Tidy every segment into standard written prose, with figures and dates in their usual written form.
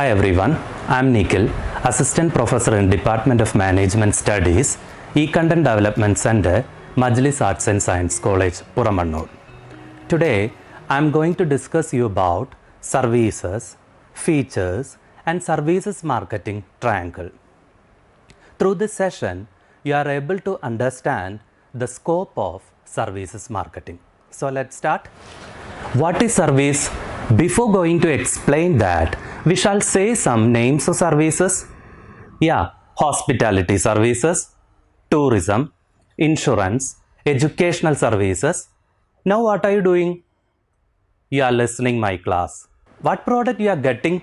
Hi everyone, I am Nikhil, Assistant Professor in Department of Management Studies, E-Content Development Center, Majlis Arts and Science College, Puramannur. Today, I am going to discuss you about services, features and services marketing triangle. Through this session, you are able to understand the scope of services marketing. So let's start. What is service? Before going to explain that, we shall say some names of services. Yeah, hospitality services, tourism, insurance, educational services. Now what are you doing? You are listening my class. What product you are getting?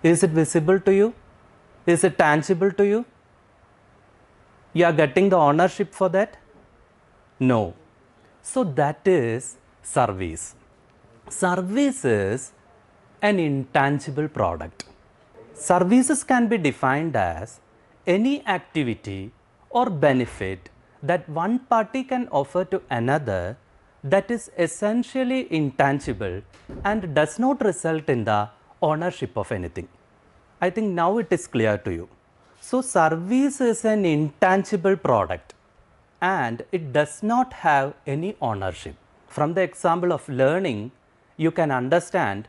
Is it visible to you? Is it tangible to you? You are getting the ownership for that? No. So that is service. Service is an intangible product. Services can be defined as any activity or benefit that one party can offer to another that is essentially intangible and does not result in the ownership of anything. I think now it is clear to you. So, service is an intangible product and it does not have any ownership. From the example of learning, you can understand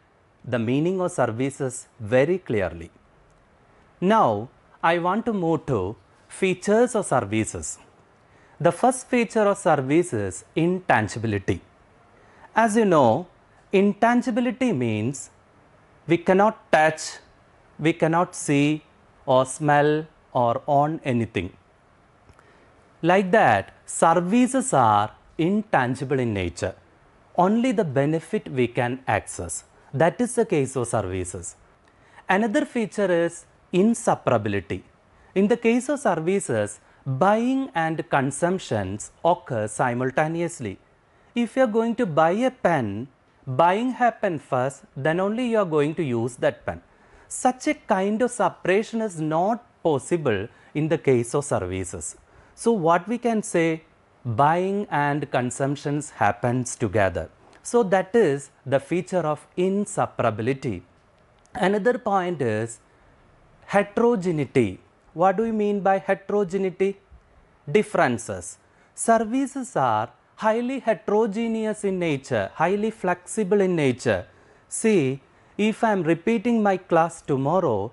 the meaning of services very clearly. Now, I want to move to features of services. The first feature of service is intangibility. As you know, intangibility means we cannot touch, we cannot see or smell or own anything. Like that, services are intangible in nature. Only the benefit we can access. That is the case of services. Another feature is inseparability. In the case of services, buying and consumptions occur simultaneously. If you are going to buy a pen, buying happens first, then only you are going to use that pen. Such a kind of separation is not possible in the case of services. So what we can say, buying and consumptions happens together. So that is the feature of inseparability. Another point is heterogeneity. What do we mean by heterogeneity? Differences. Services are highly heterogeneous in nature, highly flexible in nature. See, if I am repeating my class tomorrow,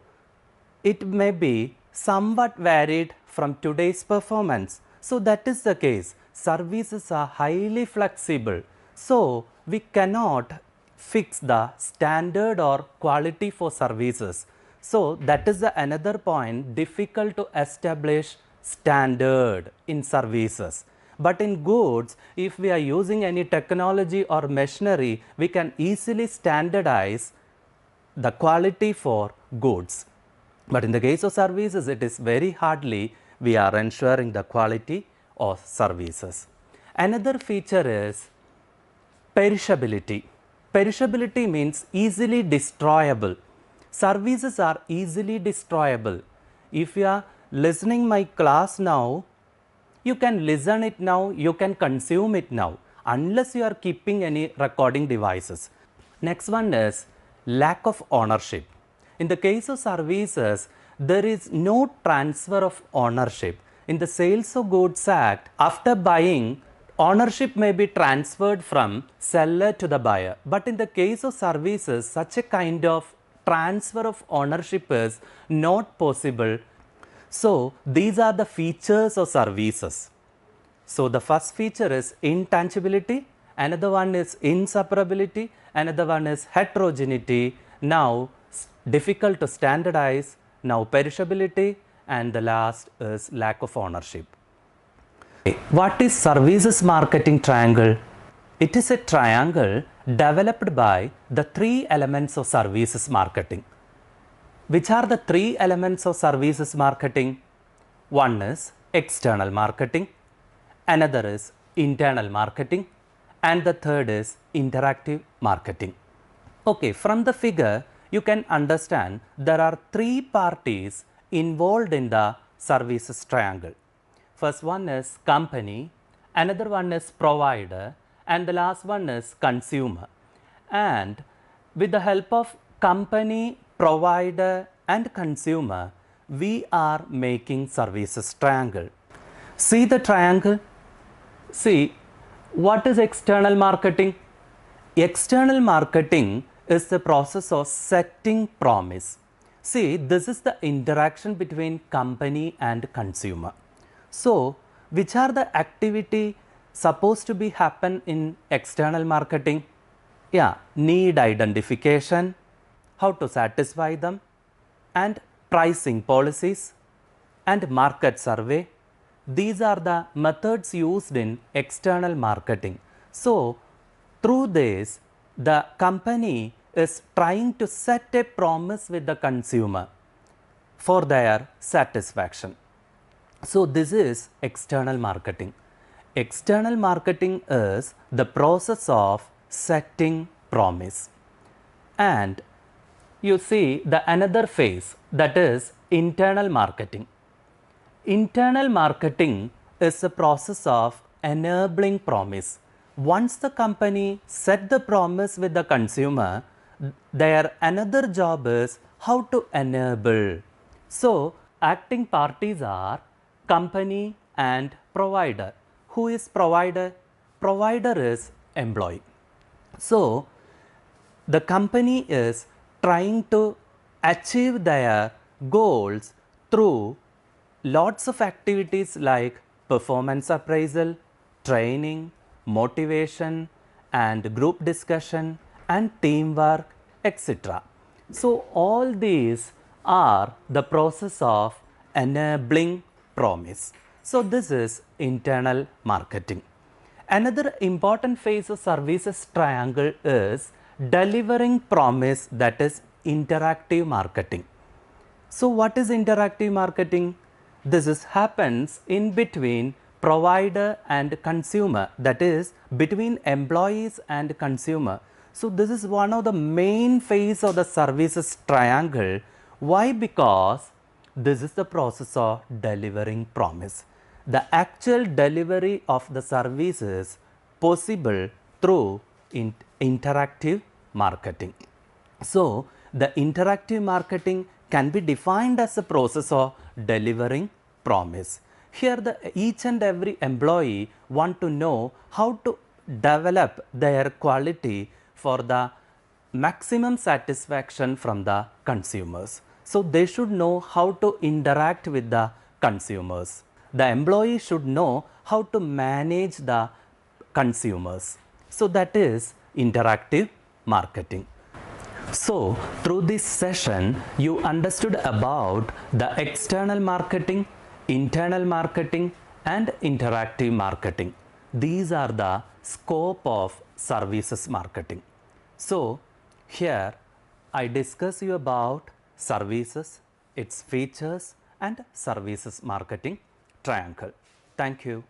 it may be somewhat varied from today's performance. So that is the case. Services are highly flexible. So we cannot fix the standard or quality for services. So that is the another point, difficult to establish standard in services. But in goods, if we are using any technology or machinery, we can easily standardize the quality for goods. But in the case of services, it is very hardly we are ensuring the quality of services. Another feature is perishability. Perishability means easily destroyable. Services are easily destroyable. If you are listening my class now, you can listen it now, you can consume it now, unless you are keeping any recording devices. Next one is lack of ownership. In the case of services, there is no transfer of ownership. In the Sales of Goods Act, after buying, ownership may be transferred from seller to the buyer. But in the case of services, such a kind of transfer of ownership is not possible. So, these are the features of services. So, the first feature is intangibility, another one is inseparability, another one is heterogeneity, now difficult to standardize, now perishability, and the last is lack of ownership. What is services marketing triangle? It is a triangle developed by the three elements of services marketing. Which are the three elements of services marketing? One is external marketing, another is internal marketing, and the third is interactive marketing. Okay, from the figure, you can understand there are three parties involved in the services triangle. First one is company, another one is provider, and the last one is consumer. And with the help of company, provider and consumer, we are making services triangle. See the triangle? See, what is external marketing? External marketing is the process of setting promise. See, this is the interaction between company and consumer. So, which are the activity supposed to be happen in external marketing? Yeah, need identification, how to satisfy them, and pricing policies and market survey. These are the methods used in external marketing. So, through this, the company is trying to set a promise with the consumer for their satisfaction. So, this is external marketing. External marketing is the process of setting promise. And you see the another phase, that is internal marketing. Internal marketing is a process of enabling promise. Once the company set the promise with the consumer, their another job is how to enable. So, acting parties are company and provider. Who is provider? Provider is employee. So, the company is trying to achieve their goals through lots of activities like performance appraisal, training, motivation, and group discussion, and teamwork, etc. So, all these are the process of enabling promise. So, this is internal marketing. Another important phase of services triangle is delivering promise, that is interactive marketing. So, what is interactive marketing? This is happens in between provider and consumer, that is between employees and consumer. So, this is one of the main phase of the services triangle. Why? Because this is the process of delivering promise. The actual delivery of the service is possible through interactive marketing. So, the interactive marketing can be defined as a process of delivering promise. Here each and every employee want to know how to develop their quality for the maximum satisfaction from the consumers. So, they should know how to interact with the consumers. The employee should know how to manage the consumers. So, that is interactive marketing. So, through this session, you understood about the external marketing, internal marketing, and interactive marketing. These are the scope of services marketing. So, here I discuss you about services, its features, and services marketing triangle. Thank you.